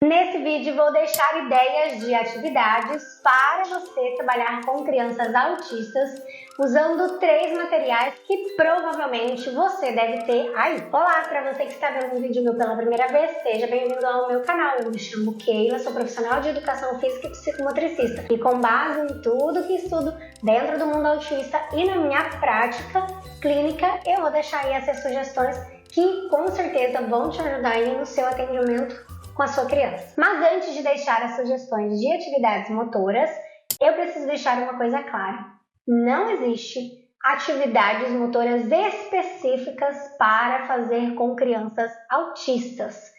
Nesse vídeo vou deixar ideias de atividades para você trabalhar com crianças autistas usando 3 materiais que provavelmente você deve ter aí. Olá, para você que está vendo um vídeo meu pela primeira vez, seja bem-vindo ao meu canal. Eu me chamo Keila, sou profissional de educação física e psicomotricista e com base em tudo que estudo dentro do mundo autista e na minha prática clínica, eu vou deixar aí essas sugestões que com certeza vão te ajudar aí no seu atendimento com a sua criança. Mas antes de deixar as sugestões de atividades motoras, eu preciso deixar uma coisa clara. Não existe atividades motoras específicas para fazer com crianças autistas.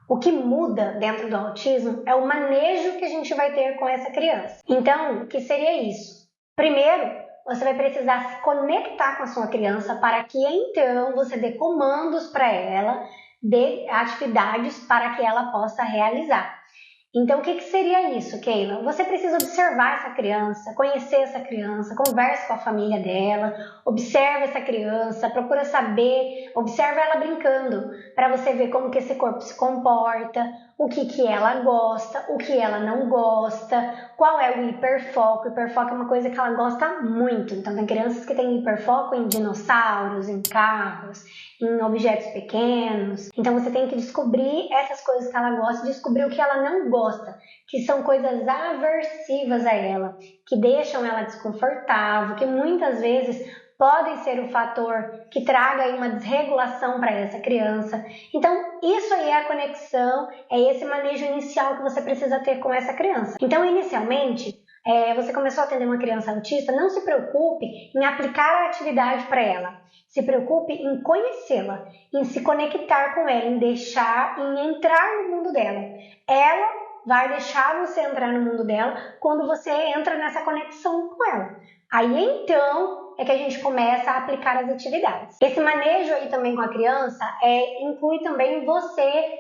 O que muda dentro do autismo é o manejo que a gente vai ter com essa criança. Então, o que seria isso? Primeiro, você vai precisar se conectar com a sua criança para que então você dê comandos para ela, de atividades para que ela possa realizar. Então, o que seria isso, Keila? Você precisa observar essa criança, conhecer essa criança, converse com a família dela, observe essa criança, procura saber, observe ela brincando, para você ver como que esse corpo se comporta, o que ela gosta, o que ela não gosta, qual é o hiperfoco. O hiperfoco é uma coisa que ela gosta muito. Então, tem crianças que têm hiperfoco em dinossauros, em carros, em objetos pequenos. Então, você tem que descobrir essas coisas que ela gosta e descobrir o que ela não gosta, que são coisas aversivas a ela, que deixam ela desconfortável, que muitas vezes podem ser o fator que traga aí uma desregulação para essa criança. Então, isso aí é a conexão, é esse manejo inicial que você precisa ter com essa criança. Então, inicialmente, você começou a atender uma criança autista, não se preocupe em aplicar a atividade para ela. Se preocupe em conhecê-la, em se conectar com ela, em entrar no mundo dela. Ela vai deixar você entrar no mundo dela quando você entra nessa conexão com ela. Aí então é que a gente começa a aplicar as atividades. Esse manejo aí também com a criança inclui também você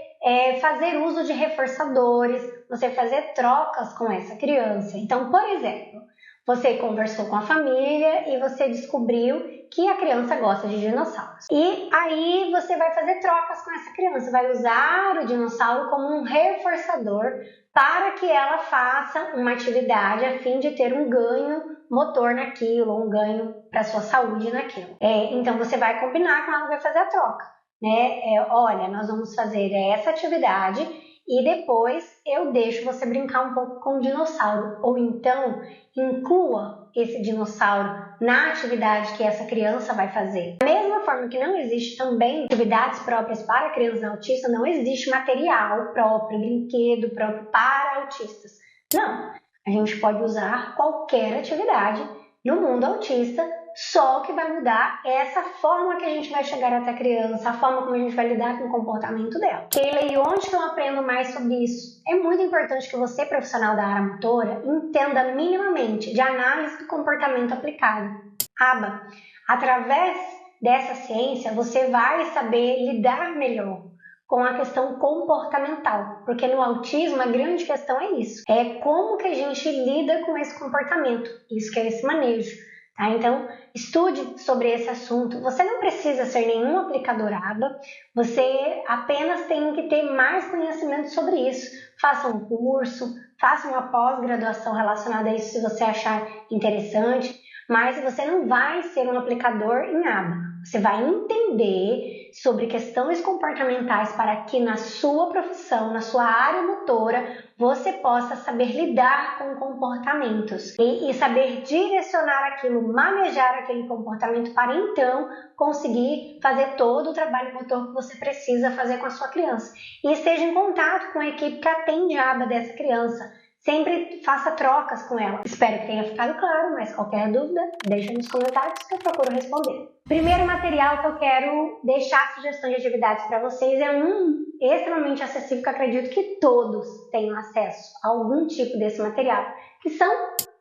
fazer uso de reforçadores, você fazer trocas com essa criança. Então, por exemplo, você conversou com a família e você descobriu que a criança gosta de dinossauros. E aí você vai fazer trocas com essa criança, vai usar o dinossauro como um reforçador para que ela faça uma atividade a fim de ter um ganho motor naquilo, um ganho para sua saúde naquilo. Então você vai combinar com ela, vai fazer a troca, né? Olha, nós vamos fazer essa atividade e depois eu deixo você brincar um pouco com o dinossauro. Ou então, inclua esse dinossauro na atividade que essa criança vai fazer. Da mesma forma que não existe também atividades próprias para crianças autistas, não existe material próprio, brinquedo próprio para autistas. Não, a gente pode usar qualquer atividade no mundo autista, só que vai mudar essa forma que a gente vai chegar até a criança, a forma como a gente vai lidar com o comportamento dela. Keila, e onde que eu aprendo mais sobre isso? É muito importante que você, profissional da área motora, entenda minimamente de análise do comportamento aplicado. ABA. Através dessa ciência, você vai saber lidar melhor com a questão comportamental, porque no autismo a grande questão é isso, é como que a gente lida com esse comportamento, isso que é esse manejo. Tá? Então, estude sobre esse assunto. Você não precisa ser nenhum aplicador ABA, você apenas tem que ter mais conhecimento sobre isso. Faça um curso, faça uma pós-graduação relacionada a isso se você achar interessante, mas você não vai ser um aplicador em ABA. Você vai entender sobre questões comportamentais para que na sua profissão, na sua área motora, você possa saber lidar com comportamentos e saber direcionar aquilo, manejar aquele comportamento para então conseguir fazer todo o trabalho motor que você precisa fazer com a sua criança. E esteja em contato com a equipe que atende a aba dessa criança. Sempre faça trocas com ela. Espero que tenha ficado claro, mas qualquer dúvida, deixa nos comentários que eu procuro responder. Primeiro material que eu quero deixar sugestões de atividades para vocês é um extremamente acessível que eu acredito que todos tenham acesso a algum tipo desse material, que são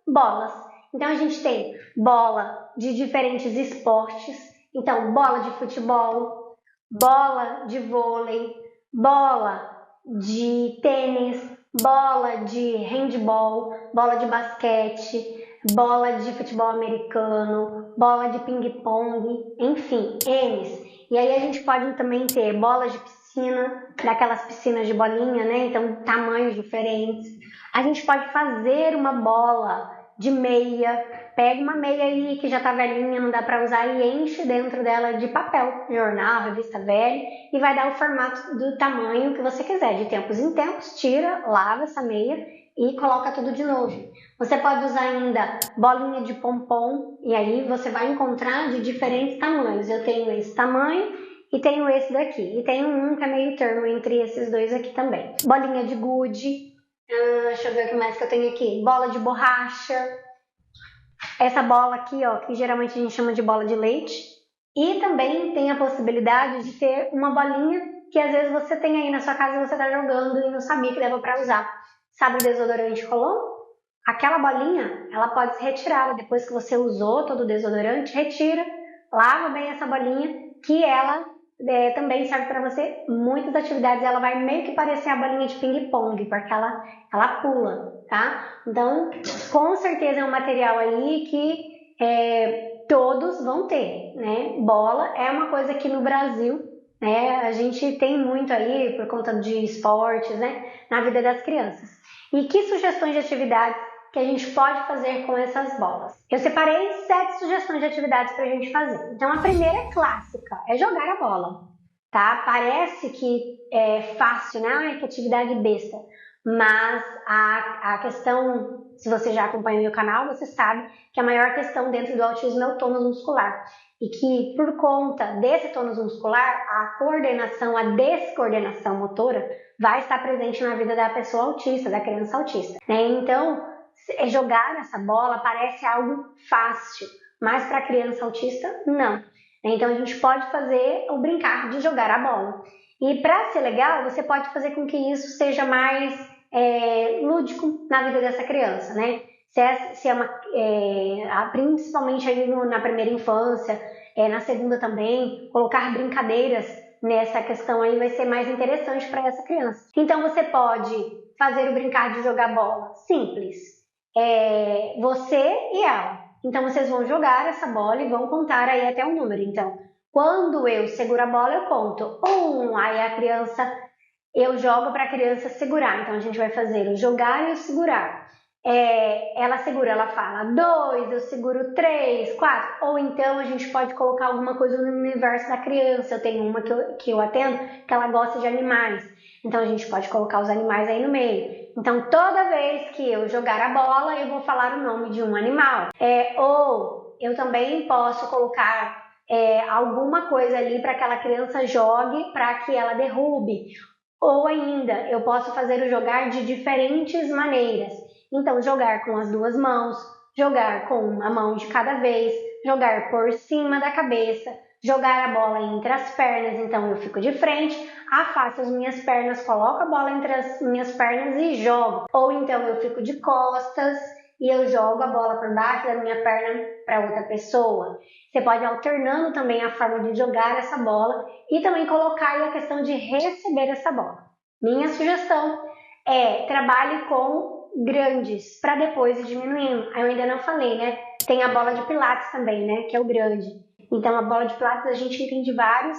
bolas. Então a gente tem bola de diferentes esportes, então bola de futebol, bola de vôlei, bola de tênis, bola de handball, bola de basquete, bola de futebol americano, bola de ping-pong, enfim, N's. E aí a gente pode também ter bolas de piscina, piscina, daquelas piscinas de bolinha, né? Então, tamanhos diferentes. A gente pode fazer uma bola de meia. Pega uma meia aí que já tá velhinha, não dá para usar, e enche dentro dela de papel, jornal, revista velha, e vai dar o formato do tamanho que você quiser. De tempos em tempos, tira, lava essa meia e coloca tudo de novo. Você pode usar ainda bolinha de pompom, e aí você vai encontrar de diferentes tamanhos. Eu tenho esse tamanho e tenho esse daqui. E tenho um que é meio termo entre esses dois aqui também. Bolinha de gude. Deixa eu ver o que mais que eu tenho aqui. Bola de borracha. Essa bola aqui, ó, que geralmente a gente chama de bola de leite. E também tem a possibilidade de ter uma bolinha que às vezes você tem aí na sua casa e você tá jogando e não sabia que dava para usar. Sabe o desodorante Rolon? Aquela bolinha, ela pode ser retirada depois que você usou todo o desodorante, retira, lava bem essa bolinha, que ela também serve para você muitas atividades. Ela vai meio que parecer a bolinha de ping-pong, porque ela pula, tá? Então, com certeza é um material aí que todos vão ter, né? Bola é uma coisa que no Brasil, né, a gente tem muito aí por conta de esportes, né, na vida das crianças. E que sugestões de atividades que a gente pode fazer com essas bolas? Eu separei 7 sugestões de atividades para a gente fazer. Então, a primeira é clássica, é jogar a bola, tá? Parece que é fácil, né? Ai, que atividade besta. Mas a questão, se você já acompanha o meu canal, você sabe que a maior questão dentro do autismo é o tônus muscular. E que por conta desse tônus muscular, a coordenação, a descoordenação motora vai estar presente na vida da pessoa autista, da criança autista, né? Então, jogar essa bola parece algo fácil, mas para a criança autista, não. Então, a gente pode fazer o brincar de jogar a bola. E para ser legal, você pode fazer com que isso seja mais lúdico na vida dessa criança, né? Principalmente aí na primeira infância, na segunda também, colocar brincadeiras nessa questão aí vai ser mais interessante para essa criança. Então você pode fazer o brincar de jogar bola simples, você e ela. Então vocês vão jogar essa bola e vão contar aí até um número. Então, quando eu seguro a bola, eu conto 1, aí eu jogo para a criança segurar. Então a gente vai fazer o jogar e o segurar. Ela segura, ela fala 2, eu seguro 3, 4. Ou então a gente pode colocar alguma coisa no universo da criança. Eu tenho uma que eu atendo que ela gosta de animais. Então a gente pode colocar os animais aí no meio. Então toda vez que eu jogar a bola, eu vou falar o nome de um animal. Ou eu também posso colocar alguma coisa ali para que aquela criança jogue, para que ela derrube. Ou ainda, eu posso fazer o jogar de diferentes maneiras. Então, jogar com as 2 mãos, jogar com uma mão de cada vez, jogar por cima da cabeça, jogar a bola entre as pernas. Então, eu fico de frente, afasto as minhas pernas, coloco a bola entre as minhas pernas e jogo. Ou então, eu fico de costas e eu jogo a bola por baixo da minha perna para outra pessoa. Você pode ir alternando também a forma de jogar essa bola e também colocar aí a questão de receber essa bola. Minha sugestão é trabalhe com grandes para depois ir diminuindo. Eu ainda não falei, né? Tem a bola de pilates também, né? Que é o grande. Então, a bola de pilates a gente entende vários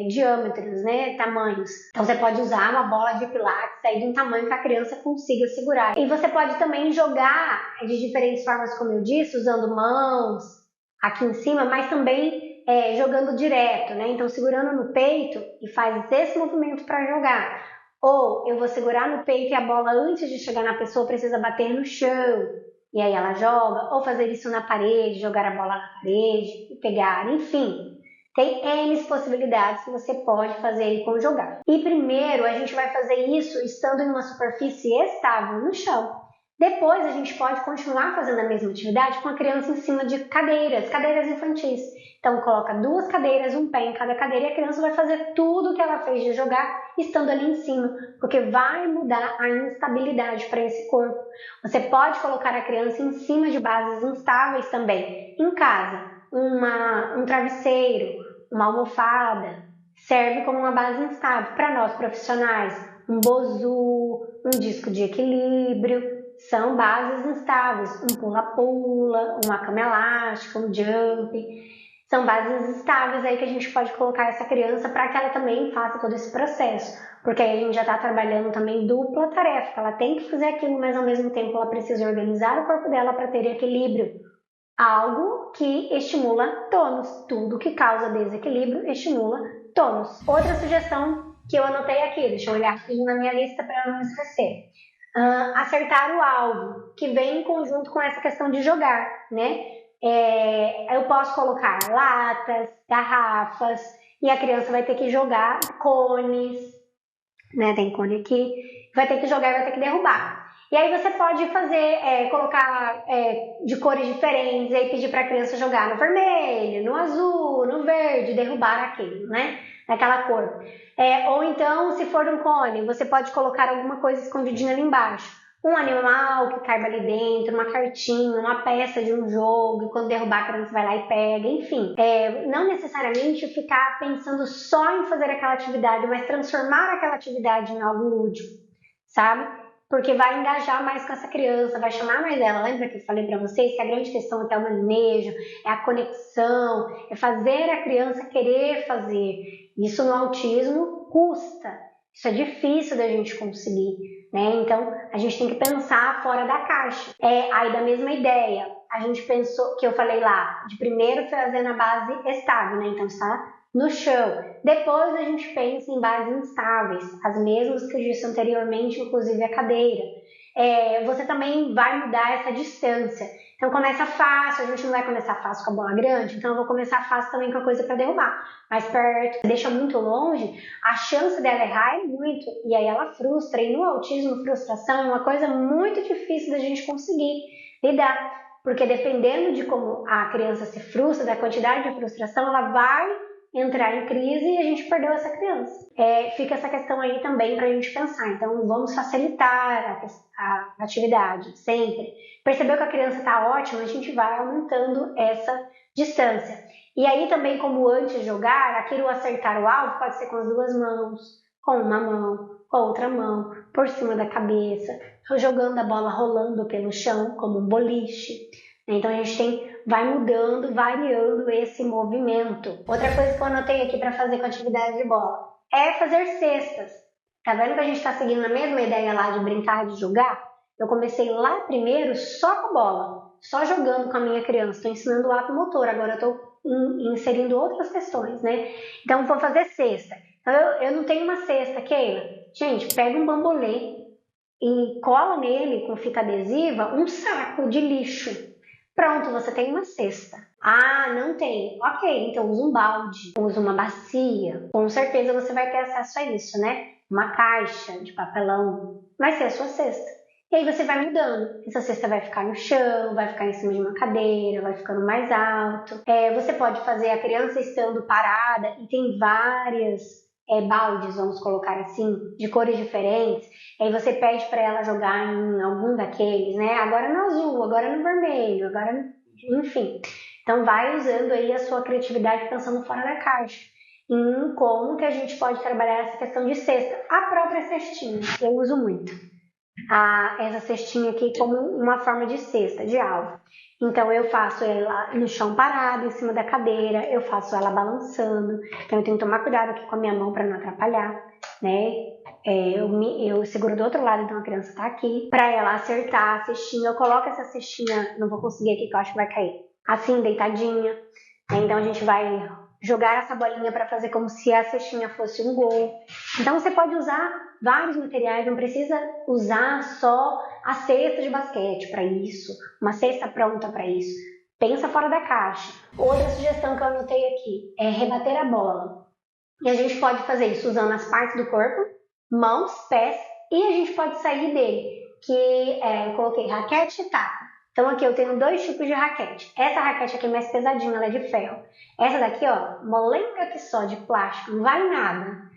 diâmetros, né? Tamanhos. Então, você pode usar uma bola de pilates aí de um tamanho que a criança consiga segurar. E você pode também jogar de diferentes formas, como eu disse, usando mãos aqui em cima, mas também jogando direto, né? Então, segurando no peito e faz esse movimento para jogar. Ou eu vou segurar no peito e a bola, antes de chegar na pessoa, precisa bater no chão. E aí ela joga. Ou fazer isso na parede, jogar a bola na parede e pegar. Enfim, tem N possibilidades que você pode fazer aí com jogar. E primeiro a gente vai fazer isso estando em uma superfície estável no chão. Depois a gente pode continuar fazendo a mesma atividade com a criança em cima de cadeiras infantis. Então coloca 2 cadeiras, um pé em cada cadeira e a criança vai fazer tudo o que ela fez de jogar estando ali em cima, porque vai mudar a instabilidade para esse corpo. Você pode colocar a criança em cima de bases instáveis também, em casa, um travesseiro, uma almofada, serve como uma base instável para nós profissionais, um bozu, um disco de equilíbrio. São bases instáveis, um pula-pula, uma cama elástica, um jump. São bases estáveis aí que a gente pode colocar essa criança para que ela também faça todo esse processo. Porque aí a gente já está trabalhando também dupla tarefa. Ela tem que fazer aquilo, mas ao mesmo tempo ela precisa organizar o corpo dela para ter equilíbrio. Algo que estimula tônus. Tudo que causa desequilíbrio estimula tônus. Outra sugestão que eu anotei aqui, deixa eu olhar aqui na minha lista para não esquecer. Acertar o alvo, que vem em conjunto com essa questão de jogar, né? Eu posso colocar latas, garrafas, e a criança vai ter que jogar cones, né? Tem cone aqui, vai ter que jogar e vai ter que derrubar. E aí você pode fazer, colocar de cores diferentes, e aí pedir para a criança jogar no vermelho, no azul, no verde, derrubar aquilo, né? Naquela cor. Ou então, se for um cone, você pode colocar alguma coisa escondidinha ali embaixo. Um animal que caiba ali dentro, uma cartinha, uma peça de um jogo, e quando derrubar a criança vai lá e pega, enfim. Não necessariamente ficar pensando só em fazer aquela atividade, mas transformar aquela atividade em algo lúdico, sabe? Porque vai engajar mais com essa criança, vai chamar mais ela. Lembra que eu falei para vocês que a grande questão é o manejo, é a conexão, é fazer a criança querer fazer. Isso no autismo custa, isso é difícil da gente conseguir, né? Então a gente tem que pensar fora da caixa. Aí da mesma ideia, a gente pensou, que eu falei lá, de primeiro fazer na base estável, né? Então está no chão. Depois a gente pensa em bases instáveis, as mesmas que eu disse anteriormente, inclusive a cadeira. Você também vai mudar essa distância. Então começa fácil, a gente não vai começar fácil com a bola grande, então eu vou começar fácil também com a coisa para derrubar. Mais perto, deixa muito longe, a chance dela errar é muito, e aí ela frustra. E no autismo, frustração é uma coisa muito difícil da gente conseguir lidar, porque dependendo de como a criança se frustra, da quantidade de frustração, ela vai entrar em crise e a gente perdeu essa criança. Fica essa questão aí também para a gente pensar. Então vamos facilitar a atividade sempre. Percebeu que a criança está ótima, a gente vai aumentando essa distância. E aí também, como antes de jogar, aquilo acertar o alvo pode ser com as duas mãos, com uma mão, com a outra mão, por cima da cabeça, jogando a bola rolando pelo chão, como um boliche. Então a gente vai mudando, variando esse movimento. Outra coisa que eu anotei aqui para fazer com a atividade de bola é fazer cestas. Tá vendo que a gente está seguindo a mesma ideia lá de brincar, de jogar? Eu comecei lá primeiro só com a bola, só jogando com a minha criança. Estou ensinando o ato motor, agora eu estou inserindo outras questões, né? Então vou fazer cesta. Então, eu não tenho uma cesta, Keila. Gente, pega um bambolê e cola nele com fita adesiva um saco de lixo. Pronto, você tem uma cesta. Ah, não tem. Ok, então usa um balde, usa uma bacia. Com certeza você vai ter acesso a isso, né? Uma caixa de papelão. Vai ser a sua cesta. E aí você vai mudando. Essa cesta vai ficar no chão, vai ficar em cima de uma cadeira, vai ficando mais alto. Você pode fazer a criança estando parada e tem várias baldes, vamos colocar assim, de cores diferentes. E aí você pede para ela jogar em algum daqueles, né? Agora no azul, agora no vermelho, agora enfim. Então vai usando aí a sua criatividade pensando fora da caixa. Em como que a gente pode trabalhar essa questão de cesta. A própria cestinha, eu uso muito. Essa cestinha aqui como uma forma de cesta, de alvo. Então eu faço ela no chão parado, em cima da cadeira, eu faço ela balançando. Então eu tenho que tomar cuidado aqui com a minha mão para não atrapalhar, né? Eu seguro do outro lado, então a criança tá aqui. Para ela acertar a cestinha, eu coloco essa cestinha, não vou conseguir aqui que eu acho que vai cair, assim, deitadinha. Então a gente vai jogar essa bolinha para fazer como se a cestinha fosse um gol. Então você pode usar vários materiais, não precisa usar só a cesta de basquete para isso, uma cesta pronta para isso. Pensa fora da caixa. Outra sugestão que eu anotei aqui é rebater a bola. E a gente pode fazer isso usando as partes do corpo, mãos, pés, e a gente pode sair dele, que eu coloquei raquete e taco. Então aqui eu tenho dois tipos de raquete. Essa raquete aqui é mais pesadinha, ela é de ferro. Essa daqui, ó, molenga que só, de plástico, não vale nada.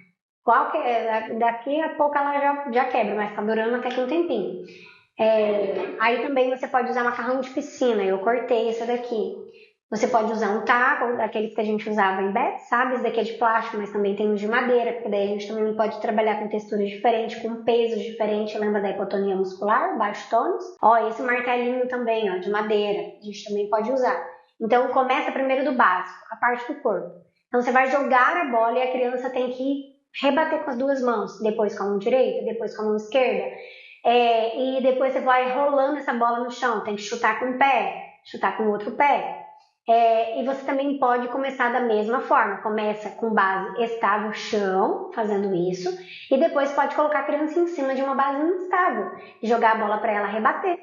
Daqui a pouco ela já quebra, mas tá durando até que um tempinho. Aí também você pode usar macarrão de piscina, eu cortei essa daqui. Você pode usar um taco, daqueles que a gente usava em bet, sabe? Esse daqui é de plástico, mas também tem uns de madeira, porque daí a gente também pode trabalhar com texturas diferentes, com pesos diferentes. Lembra da hipotonia muscular, baixo tônus? Ó, esse martelinho também, ó, de madeira, a gente também pode usar. Então começa primeiro do básico, a parte do corpo. Então você vai jogar a bola e a criança tem que rebater com as duas mãos, depois com a mão direita, depois com a mão esquerda. E depois você vai rolando essa bola no chão, tem que chutar com um pé, chutar com o outro pé. E você também pode começar da mesma forma, começa com base estável chão, fazendo isso, e depois pode colocar a criança em cima de uma base instável, e jogar a bola para ela rebater,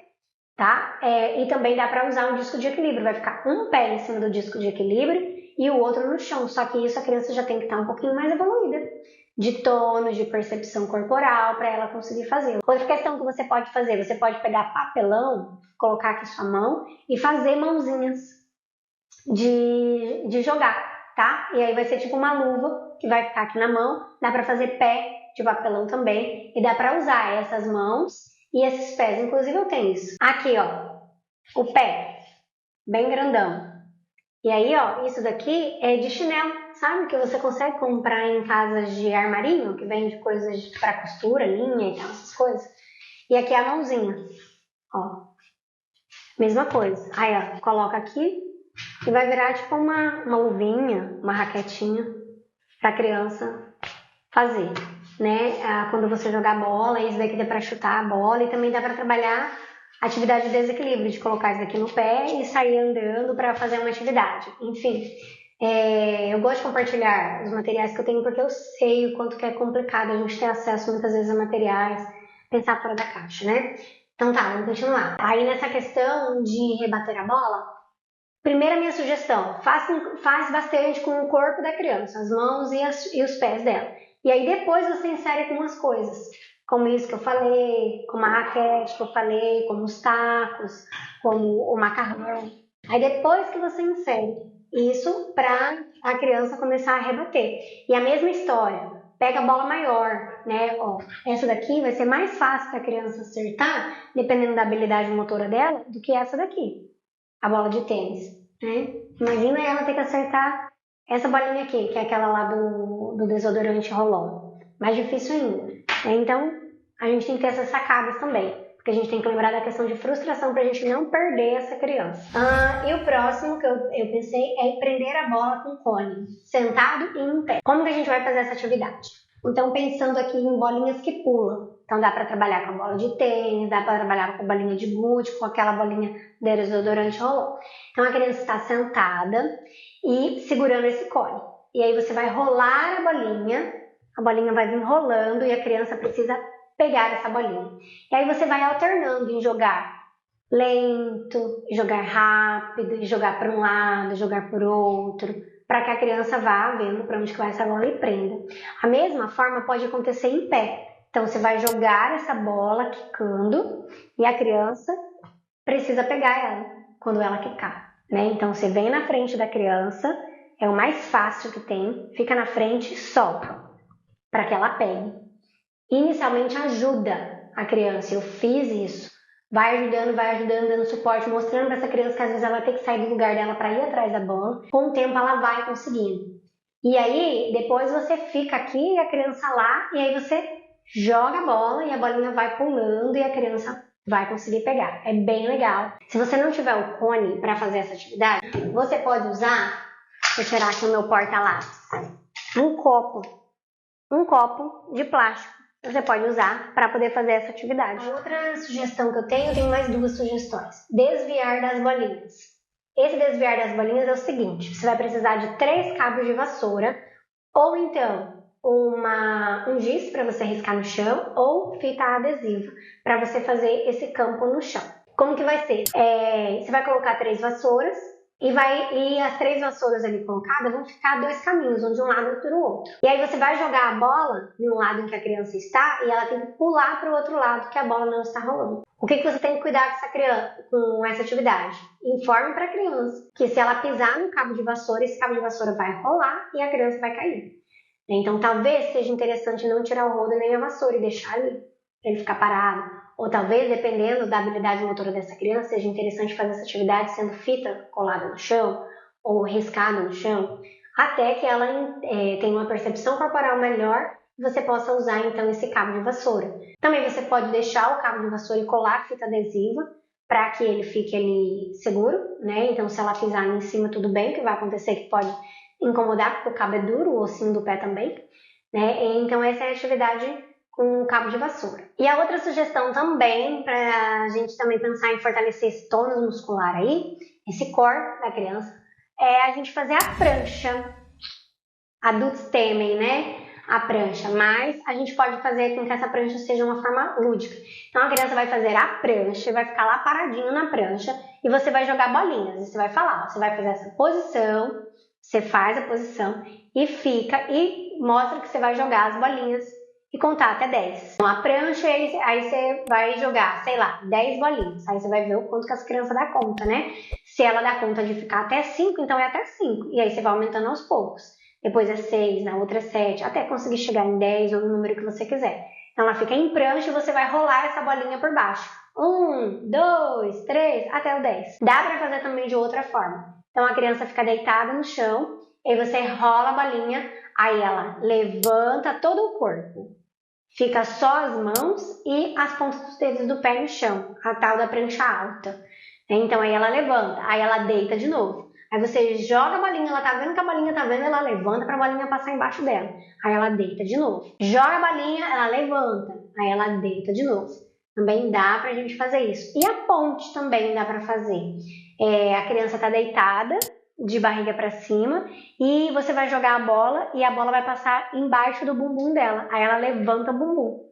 tá? E também dá para usar um disco de equilíbrio, vai ficar um pé em cima do disco de equilíbrio e o outro no chão, só que isso a criança já tem que estar um pouquinho mais evoluída, de tônus, de percepção corporal, para ela conseguir fazer. Outra questão que você pode fazer, você pode pegar papelão, colocar aqui sua mão e fazer mãozinhas de jogar, tá? E aí vai ser tipo uma luva que vai ficar aqui na mão, dá para fazer pé de papelão também, e dá para usar essas mãos e esses pés, inclusive eu tenho isso. Aqui, ó, o pé, bem grandão. E aí, ó, isso daqui é de chinelo, sabe? Que você consegue comprar em casas de armarinho, que vende coisas para costura, linha e tal, essas coisas. E aqui é a mãozinha, ó. Mesma coisa. Aí, ó, coloca aqui e vai virar tipo uma luvinha, uma raquetinha pra criança fazer, né? Quando você jogar bola, isso daqui dá pra chutar a bola e também dá pra trabalhar atividade de desequilíbrio, de colocar isso daqui no pé e sair andando para fazer uma atividade. Enfim, eu gosto de compartilhar os materiais que eu tenho porque eu sei o quanto que é complicado a gente ter acesso muitas vezes a materiais, pensar fora da caixa, né? Então tá, vamos continuar. Aí nessa questão de rebater a bola, primeira minha sugestão, faz bastante com o corpo da criança, as mãos e os pés dela. E aí depois você insere com umas coisas, como isso que eu falei, como a raquete que eu falei, como os tacos, como o macarrão. Aí depois que você insere isso para a criança começar a rebater. E a mesma história, pega a bola maior, né? Ó, essa daqui vai ser mais fácil para a criança acertar, dependendo da habilidade motora dela, do que essa daqui, a bola de tênis, né? Imagina ela ter que acertar essa bolinha aqui, que é aquela lá do desodorante Rolon. Mais difícil ainda, né? Então, a gente tem que ter essas sacadas também, porque a gente tem que lembrar da questão de frustração para a gente não perder essa criança. E o próximo que eu pensei é prender a bola com cone, sentado e em pé. Como que a gente vai fazer essa atividade? Então, pensando aqui em bolinhas que pulam. Então, dá para trabalhar com a bola de tênis, dá para trabalhar com a bolinha de gude, com aquela bolinha de desodorante Rolon. Então, a criança está sentada e segurando esse cone. E aí você vai rolar a bolinha vai vir rolando e a criança precisa pegar essa bolinha. E aí você vai alternando em jogar lento, jogar rápido, jogar para um lado, jogar por outro, para que a criança vá vendo para onde que vai essa bola e prenda. A mesma forma pode acontecer em pé. Então você vai jogar essa bola quicando e a criança precisa pegar ela quando ela quicar, né? Então você vem na frente da criança, é o mais fácil que tem, fica na frente e solta para que ela pegue. Inicialmente ajuda a criança, eu fiz isso. Vai ajudando, dando suporte, mostrando para essa criança que às vezes ela vai ter que sair do lugar dela para ir atrás da bola. Com o tempo ela vai conseguindo. E aí, depois você fica aqui e a criança lá, e aí você joga a bola e a bolinha vai pulando e a criança vai conseguir pegar. É bem legal. Se você não tiver o cone para fazer essa atividade, você pode usar, vou tirar aqui o meu porta-lápis, um copo de plástico. Você pode usar para poder fazer essa atividade. A outra sugestão que eu tenho mais duas sugestões. Desviar das bolinhas. Esse desviar das bolinhas é o seguinte, você vai precisar de 3 cabos de vassoura, ou então um giz para você riscar no chão, ou fita adesiva para você fazer esse campo no chão. Como que vai ser? Você vai colocar 3 vassouras, e as 3 vassouras ali colocadas vão ficar 2 caminhos, um de um lado e outro do outro. E aí você vai jogar a bola de um lado em que a criança está e ela tem que pular para o outro lado que a bola não está rolando. O que você tem que cuidar com essa atividade? Informe para a criança que se ela pisar no cabo de vassoura, esse cabo de vassoura vai rolar e a criança vai cair. Então talvez seja interessante não tirar o rodo nem a vassoura e deixar ali, para ele ficar parado. Ou talvez, dependendo da habilidade motora dessa criança, seja interessante fazer essa atividade sendo fita colada no chão ou riscada no chão, até que ela tenha uma percepção corporal melhor e você possa usar então esse cabo de vassoura. Também você pode deixar o cabo de vassoura e colar fita adesiva para que ele fique ali seguro, né? Então, se ela pisar em cima, tudo bem, o que vai acontecer que pode incomodar, porque o cabo é duro, o ossinho do pé também, né? Então, essa é a atividade com o cabo de vassoura. E a outra sugestão também, para a gente também pensar em fortalecer esse tônus muscular aí, esse core da criança, é a gente fazer a prancha. Adultos temem, né, a prancha, mas a gente pode fazer com que essa prancha seja uma forma lúdica. Então a criança vai fazer a prancha, vai ficar lá paradinho na prancha e você vai jogar bolinhas. E você vai falar, ó, você vai fazer essa posição, você faz a posição e fica e mostra que você vai jogar as bolinhas e contar até 10. Então a prancha, aí você vai jogar, sei lá, 10 bolinhas. Aí você vai ver o quanto que as crianças dão conta, né? Se ela dá conta de ficar até 5, então é até 5. E aí você vai aumentando aos poucos. Depois é 6, na outra é 7, até conseguir chegar em 10 ou no número que você quiser. Então ela fica em prancha e você vai rolar essa bolinha por baixo. 1, 2, 3, até o 10. Dá para fazer também de outra forma. Então a criança fica deitada no chão, e você rola a bolinha, aí ela levanta todo o corpo. Fica só as mãos e as pontas dos dedos do pé no chão, a tal da prancha alta. Então aí ela levanta, aí ela deita de novo. Aí você joga a bolinha, ela tá vendo que a bolinha tá vendo, ela levanta pra bolinha passar embaixo dela. Aí ela deita de novo. Joga a bolinha, ela levanta, aí ela deita de novo. Também dá pra gente fazer isso. E a ponte também dá pra fazer. A criança tá deitada, de barriga pra cima, e você vai jogar a bola e a bola vai passar embaixo do bumbum dela. Aí ela levanta o bumbum.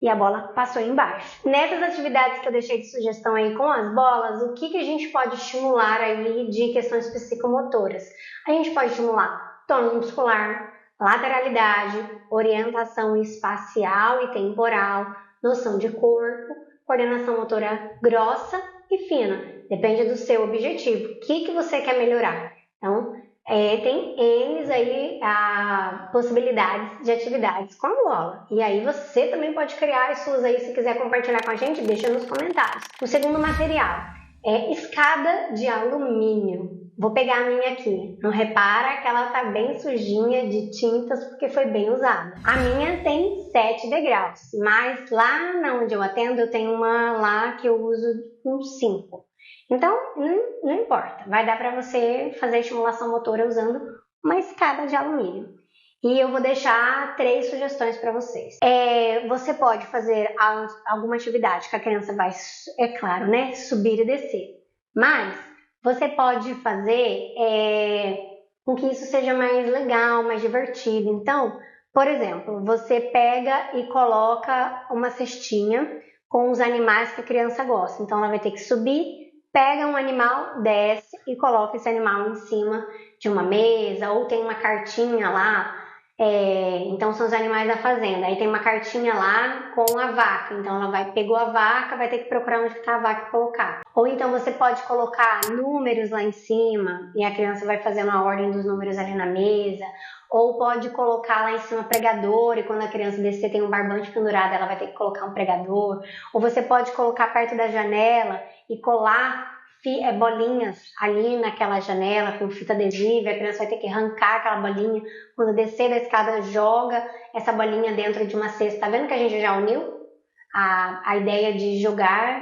E a bola passou embaixo. Nessas atividades que eu deixei de sugestão aí com as bolas, o que a gente pode estimular aí de questões psicomotoras? A gente pode estimular tônus muscular, lateralidade, orientação espacial e temporal, noção de corpo, coordenação motora grossa e fina. Depende do seu objetivo. O que você quer melhorar? Então, tem N aí possibilidades de atividades com a bola. E aí você também pode criar as suas aí, se quiser compartilhar com a gente, deixa nos comentários. O segundo material é escada de alumínio. Vou pegar a minha aqui. Não repara que ela tá bem sujinha de tintas porque foi bem usada. A minha tem 7 degraus, mas lá onde eu atendo eu tenho uma lá que eu uso com 5. Então, não importa, vai dar para você fazer estimulação motora usando uma escada de alumínio. E eu vou deixar 3 sugestões para vocês. Você pode fazer alguma atividade que a criança vai, é claro, né, subir e descer. Mas você pode fazer com que isso seja mais legal, mais divertido. Então, por exemplo, você pega e coloca uma cestinha com os animais que a criança gosta. Então, ela vai ter que subir, pega um animal, desce e coloca esse animal em cima de uma mesa, ou tem uma cartinha lá, então são os animais da fazenda, aí tem uma cartinha lá com a vaca, então ela pegou a vaca, vai ter que procurar onde está a vaca e colocar. Ou então você pode colocar números lá em cima, e a criança vai fazendo a ordem dos números ali na mesa, ou pode colocar lá em cima pregador, e quando a criança descer tem um barbante pendurado, ela vai ter que colocar um pregador. Ou você pode colocar perto da janela e colar bolinhas ali naquela janela com fita adesiva, a criança vai ter que arrancar aquela bolinha, quando descer da escada joga essa bolinha dentro de uma cesta. Tá vendo que a gente já uniu a ideia de jogar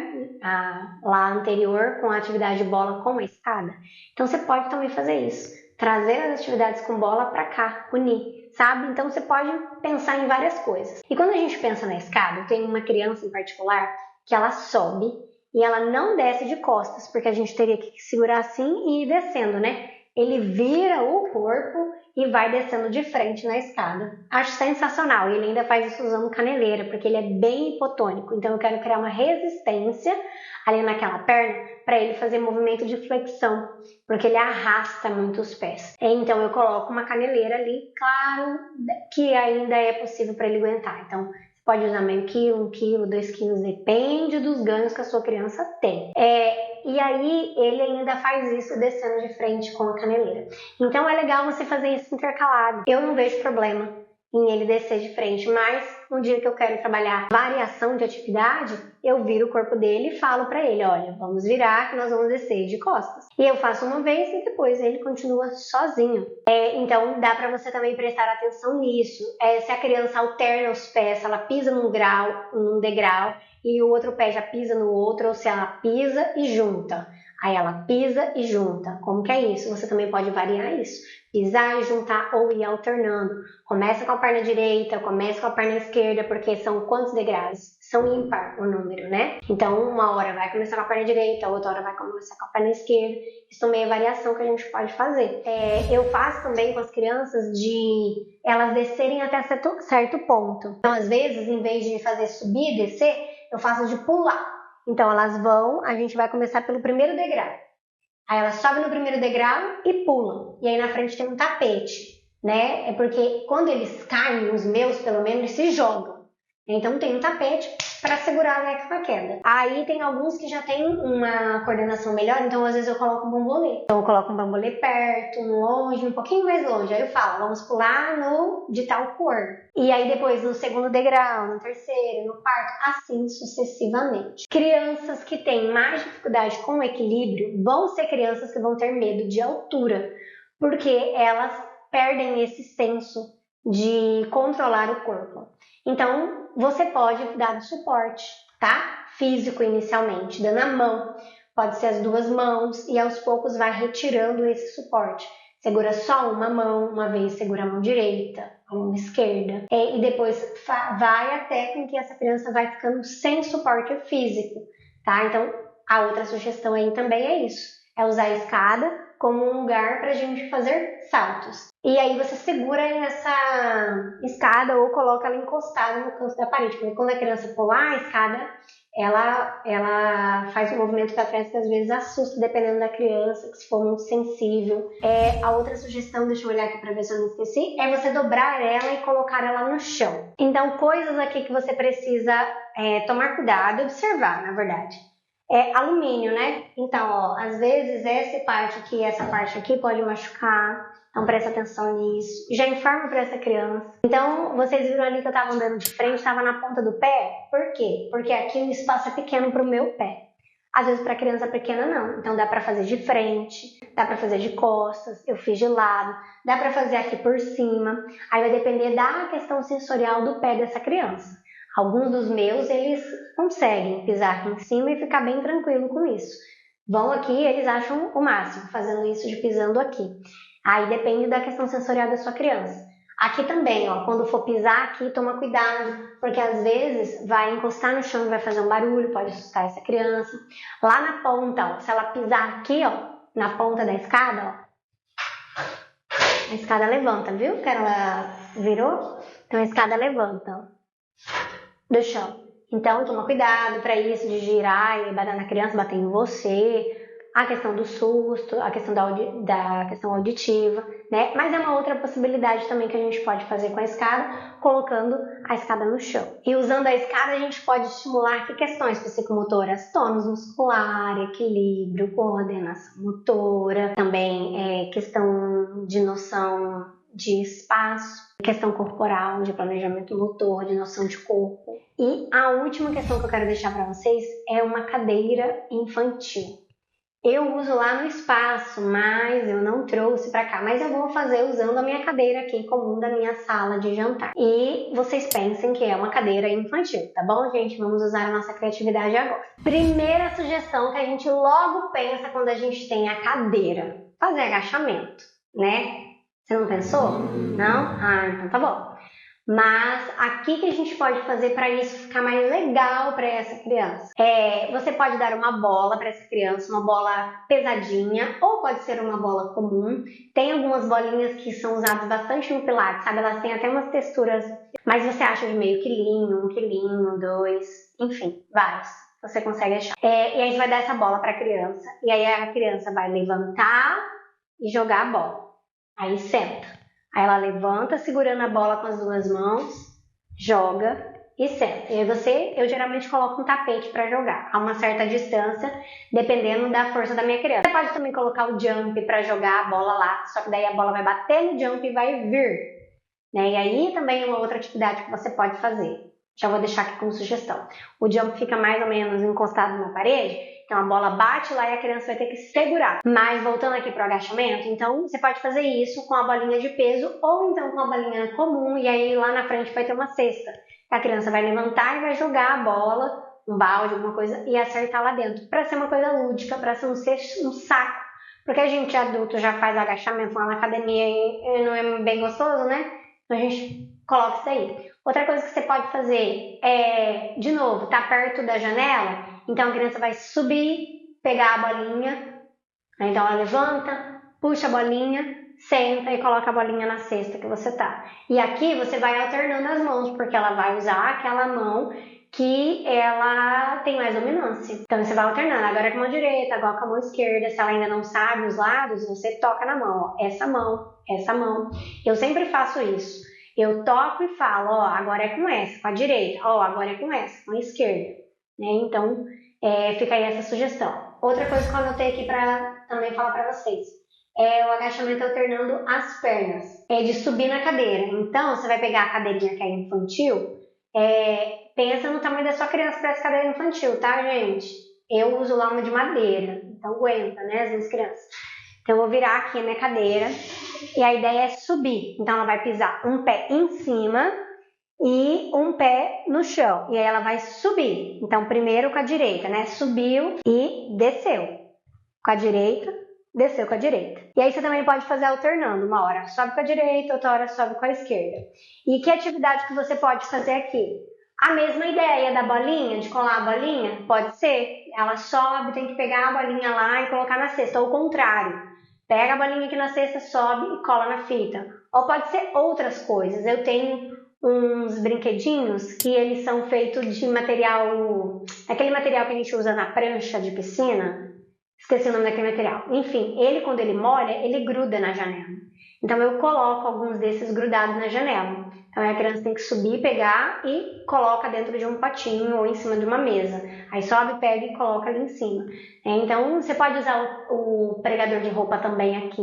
lá anterior com a atividade de bola com a escada? Então você pode também fazer isso, trazer as atividades com bola para cá, unir, sabe? Então você pode pensar em várias coisas. E quando a gente pensa na escada, tem uma criança em particular que ela sobe e ela não desce de costas, porque a gente teria que segurar assim e ir descendo, né? Ele vira o corpo e vai descendo de frente na escada. Acho sensacional. E ele ainda faz isso usando caneleira, porque ele é bem hipotônico. Então eu quero criar uma resistência ali naquela perna para ele fazer movimento de flexão, porque ele arrasta muito os pés. Então eu coloco uma caneleira ali, claro que ainda é possível para ele aguentar. Então pode usar meio quilo, 1 quilo, 2 quilos, depende dos ganhos que a sua criança tem. E aí ele ainda faz isso descendo de frente com a caneleira. Então é legal você fazer isso intercalado. Eu não vejo problema em ele descer de frente, mas um dia que eu quero trabalhar variação de atividade, eu viro o corpo dele e falo para ele, olha, vamos virar que nós vamos descer de costas. E eu faço uma vez e depois ele continua sozinho. Então dá para você também prestar atenção nisso. Se a criança alterna os pés, se ela pisa num degrau e o outro pé já pisa no outro, ou se ela pisa e junta. Aí ela pisa e junta. Como que é isso? Você também pode variar isso. Pisar e juntar ou ir alternando. Começa com a perna direita, começa com a perna esquerda, porque são quantos degraus? São ímpar o número, né? Então, uma hora vai começar com a perna direita, outra hora vai começar com a perna esquerda. Isso também é variação que a gente pode fazer. Eu faço também com as crianças de elas descerem até certo ponto. Então, às vezes, em vez de fazer subir e descer, eu faço de pular. Então, elas vão, a gente vai começar pelo primeiro degrau. Aí elas sobem no primeiro degrau e pulam. E aí na frente tem um tapete, né? É porque quando eles caem, os meus pelo menos, eles se jogam. Então tem um tapete para segurar a queda. Aí tem alguns que já tem uma coordenação melhor, então às vezes eu coloco um bambolê. Então eu coloco um bambolê perto, longe, um pouquinho mais longe. Aí eu falo, vamos pular no de tal cor. E aí depois no segundo degrau, no terceiro, no quarto, assim sucessivamente. Crianças que têm mais dificuldade com o equilíbrio vão ser crianças que vão ter medo de altura, porque elas perdem esse senso de controlar o corpo. Então, você pode dar suporte, tá? Físico inicialmente, dando a mão. Pode ser as duas mãos e aos poucos vai retirando esse suporte. Segura só uma mão, uma vez segura a mão direita, a mão esquerda. E depois vai até com que essa criança vai ficando sem suporte físico, tá? Então, a outra sugestão aí também é isso. É usar a escada como um lugar para a gente fazer saltos. E aí você segura essa escada ou coloca ela encostada no canto da parede, porque quando a criança pular a escada, ela faz um movimento para trás que às vezes assusta, dependendo da criança, que se for muito sensível. A outra sugestão, deixa eu olhar aqui para ver se eu não esqueci, é você dobrar ela e colocar ela no chão. Então, coisas aqui que você precisa tomar cuidado, observar, na verdade. Alumínio, né? Então, ó, às vezes essa parte aqui pode machucar. Então, presta atenção nisso. Já informa para essa criança. Então, vocês viram ali que eu tava andando de frente, tava na ponta do pé. Por quê? Porque aqui o espaço é pequeno pro meu pé. Às vezes para criança pequena não. Então, dá para fazer de frente, dá para fazer de costas, eu fiz de lado, dá para fazer aqui por cima. Aí vai depender da questão sensorial do pé dessa criança. Alguns dos meus, eles conseguem pisar aqui em cima e ficar bem tranquilo com isso. Vão aqui, eles acham o máximo, fazendo isso de pisando aqui. Aí depende da questão sensorial da sua criança. Aqui também, ó, quando for pisar aqui, toma cuidado, porque às vezes vai encostar no chão e vai fazer um barulho, pode assustar essa criança. Lá na ponta, ó, se ela pisar aqui, ó, na ponta da escada, ó, a escada levanta, viu? Que ela virou, então a escada levanta, ó, do chão. Então, toma cuidado para isso de girar e bater na criança, bater em você. A questão do susto, a questão da questão auditiva, né? Mas é uma outra possibilidade também que a gente pode fazer com a escada, colocando a escada no chão. E usando a escada, a gente pode estimular que questões psicomotoras, tônus muscular, equilíbrio, coordenação motora, também questão de noção de espaço, questão corporal, de planejamento motor, de noção de corpo. E a última questão que eu quero deixar para vocês é uma cadeira infantil. Eu uso lá no espaço, mas eu não trouxe para cá. Mas eu vou fazer usando a minha cadeira aqui comum da minha sala de jantar. E vocês pensem que é uma cadeira infantil, tá bom, gente? Vamos usar a nossa criatividade agora. Primeira sugestão que a gente logo pensa quando a gente tem a cadeira. Fazer agachamento, né? Você não pensou? Não? Ah, então tá bom. Mas aqui que a gente pode fazer para isso ficar mais legal para essa criança? Você pode dar uma bola para essa criança, uma bola pesadinha, ou pode ser uma bola comum. Tem algumas bolinhas que são usadas bastante no Pilates, sabe? Elas têm até umas texturas, mas você acha de meio quilinho, 1 quilinho, 2, enfim, vários. Você consegue achar. E aí a gente vai dar essa bola para a criança, e aí a criança vai levantar e jogar a bola. Aí senta. Aí ela levanta, segurando a bola com as duas mãos, joga e senta. E aí eu geralmente coloco um tapete para jogar, a uma certa distância, dependendo da força da minha criança. Você pode também colocar o jump para jogar a bola lá, só que daí a bola vai bater no jump e vai vir. né? E aí também é uma outra atividade que você pode fazer. Já vou deixar aqui como sugestão. O jump fica mais ou menos encostado na parede, então a bola bate lá e a criança vai ter que segurar. Mas voltando aqui para o agachamento, então você pode fazer isso com a bolinha de peso ou então com a bolinha comum, e aí lá na frente vai ter uma cesta. A criança vai levantar e vai jogar a bola, um balde, alguma coisa, e acertar lá dentro. Para ser uma coisa lúdica, para ser um saco. Porque a gente adulto já faz agachamento lá na academia e não é bem gostoso, né? Então a gente coloca isso aí. Outra coisa que você pode fazer é, de novo, tá perto da janela, então a criança vai subir, pegar a bolinha, então ela levanta, puxa a bolinha, senta e coloca a bolinha na cesta que você tá. E aqui você vai alternando as mãos, porque ela vai usar aquela mão que ela tem mais dominância. Então você vai alternando, agora com a mão direita, agora com a mão esquerda. Se ela ainda não sabe os lados, você toca na mão, ó, essa mão, essa mão. Eu sempre faço isso. Eu toco e falo, ó, agora é com essa, com a direita, ó, agora é com essa, com a esquerda. Né? Então, fica aí essa sugestão. Outra coisa que eu anotei aqui para também falar para vocês é o agachamento alternando as pernas. É de subir na cadeira. Então, você vai pegar a cadeirinha que é infantil, pensa no tamanho da sua criança para essa cadeira infantil, tá, gente? Eu uso lá uma de madeira, então aguenta, né, as minhas crianças. Então, eu vou virar aqui a minha cadeira e a ideia é subir. Então, ela vai pisar um pé em cima e um pé no chão. E aí ela vai subir. Então, primeiro com a direita, né? Subiu e desceu. Com a direita, desceu com a direita. E aí você também pode fazer alternando. Uma hora sobe com a direita, outra hora sobe com a esquerda. E que atividade que você pode fazer aqui? A mesma ideia da bolinha, de colar a bolinha? Pode ser. Ela sobe, tem que pegar a bolinha lá e colocar na cesta. Ou o contrário. Pega a bolinha aqui na cesta, sobe e cola na fita. Ou pode ser outras coisas. Eu tenho uns brinquedinhos que eles são feitos de material, aquele material que a gente usa na prancha de piscina. Esqueci o nome daquele material. Enfim, ele quando ele molha, ele gruda na janela. Então eu coloco alguns desses grudados na janela. Então a criança tem que subir, pegar e coloca dentro de um potinho ou em cima de uma mesa. Aí sobe, pega e coloca ali em cima. Então você pode usar o pregador de roupa também aqui,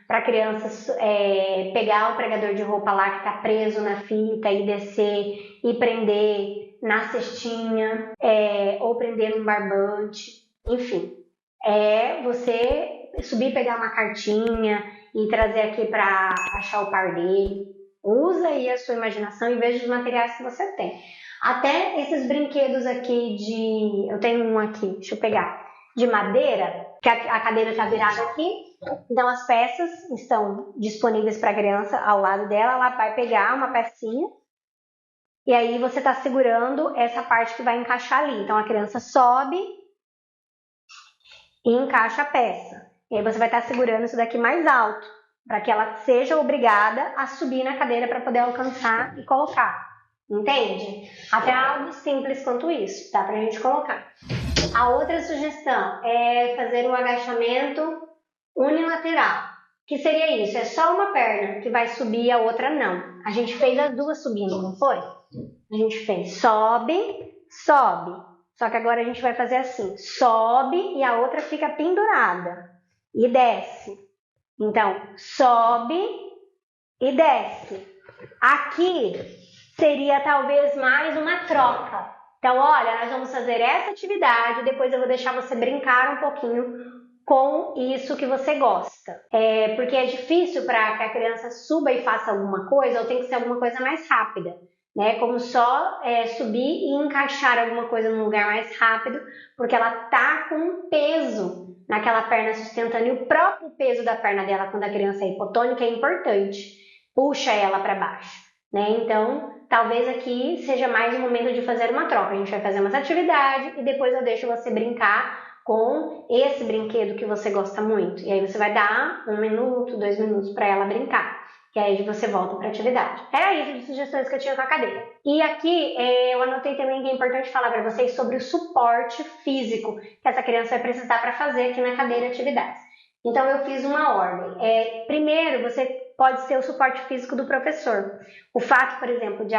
para a criança pegar o pregador de roupa lá que está preso na fita e descer e prender na cestinha, ou prender num barbante. Enfim, você subir, pegar uma cartinha e trazer aqui para achar o par dele. Usa aí a sua imaginação e veja os materiais que você tem. Até esses brinquedos aqui eu tenho um aqui, deixa eu pegar, de madeira, que a cadeira está virada aqui. Então as peças estão disponíveis para a criança ao lado dela. Ela vai pegar uma pecinha e aí você está segurando essa parte que vai encaixar ali. Então a criança sobe e encaixa a peça. E aí você vai estar segurando isso daqui mais alto, para que ela seja obrigada a subir na cadeira para poder alcançar e colocar. Entende? Até algo simples quanto isso, dá pra gente colocar. A outra sugestão é fazer um agachamento unilateral. Que seria isso? É só uma perna que vai subir e a outra não. A gente fez as duas subindo, não foi? A gente fez sobe, sobe. Só que agora a gente vai fazer assim, sobe e a outra fica pendurada e desce. Então, sobe e desce. Aqui seria talvez mais uma troca. Então, olha, nós vamos fazer essa atividade, depois eu vou deixar você brincar um pouquinho com isso que você gosta. Porque é difícil para que a criança suba e faça alguma coisa, ou tem que ser alguma coisa mais rápida. Né, como só subir e encaixar alguma coisa num lugar mais rápido, porque ela tá com um peso naquela perna sustentando, e o próprio peso da perna dela quando a criança é hipotônica é importante, puxa ela para baixo, né? Então talvez aqui seja mais um momento de fazer uma troca. A gente vai fazer uma atividade e depois eu deixo você brincar com esse brinquedo que você gosta muito, e aí você vai dar 1 minuto, 2 minutos para ela brincar. E aí você volta para a atividade. Era isso de sugestões que eu tinha com a cadeira. E aqui eu anotei também que é importante falar para vocês sobre o suporte físico que essa criança vai precisar para fazer aqui na cadeira atividades. Então eu fiz uma ordem. Primeiro, você pode ser o suporte físico do professor. O fato, por exemplo, de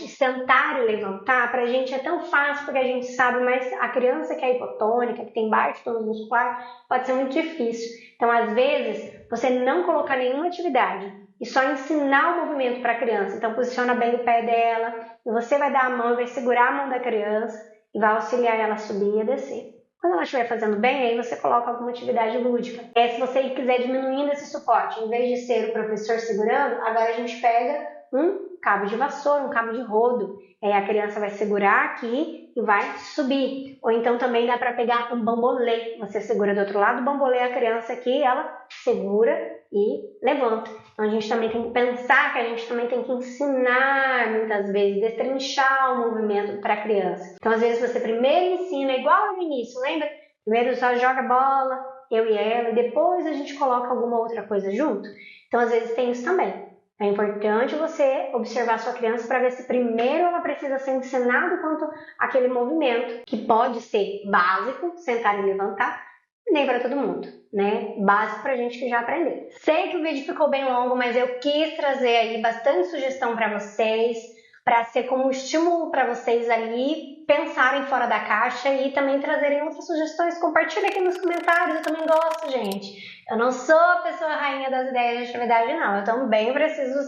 sentar e levantar, para a gente é tão fácil porque a gente sabe, mas a criança que é hipotônica, que tem baixo tônus muscular, pode ser muito difícil. Então, às vezes, você não colocar nenhuma atividade e só ensinar o movimento para a criança. Então, posiciona bem o pé dela, e você vai dar a mão, vai segurar a mão da criança e vai auxiliar ela a subir e a descer. Quando ela estiver fazendo bem, aí você coloca alguma atividade lúdica. Se você quiser diminuindo esse suporte, em vez de ser o professor segurando, agora a gente pega um cabo de vassoura, um cabo de rodo. Aí a criança vai segurar aqui e vai subir. Ou então também dá para pegar um bambolê. Você segura do outro lado do bambolê a criança aqui, ela segura e levanta. Então a gente também tem que pensar que a gente também tem que ensinar muitas vezes, destrinchar o movimento para a criança. Então às vezes você primeiro ensina igual no início, lembra? Primeiro só joga bola, eu e ela, e depois a gente coloca alguma outra coisa junto. Então às vezes tem isso também. É importante você observar a sua criança para ver se primeiro ela precisa ser ensinada quanto aquele movimento, que pode ser básico, sentar e levantar, nem para todo mundo, né? Básico para gente que já aprendeu. Sei que o vídeo ficou bem longo, mas eu quis trazer aí bastante sugestão para vocês, para ser como um estímulo para vocês ali pensarem fora da caixa e também trazerem outras sugestões. Compartilha aqui nos comentários, eu também gosto, gente. Eu não sou a pessoa rainha das ideias de atividade, não. Eu também preciso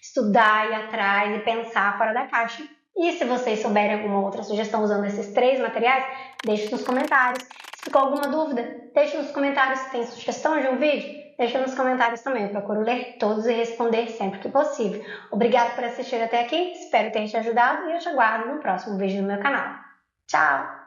estudar, ir atrás e pensar fora da caixa. E se vocês souberem alguma outra sugestão usando esses 3 materiais, deixe nos comentários. Se ficou alguma dúvida, deixe nos comentários. Se tem sugestão de um vídeo, deixa nos comentários também. Eu procuro ler todos e responder sempre que possível. Obrigada por assistir até aqui. Espero ter te ajudado e eu te aguardo no próximo vídeo do meu canal. Tchau!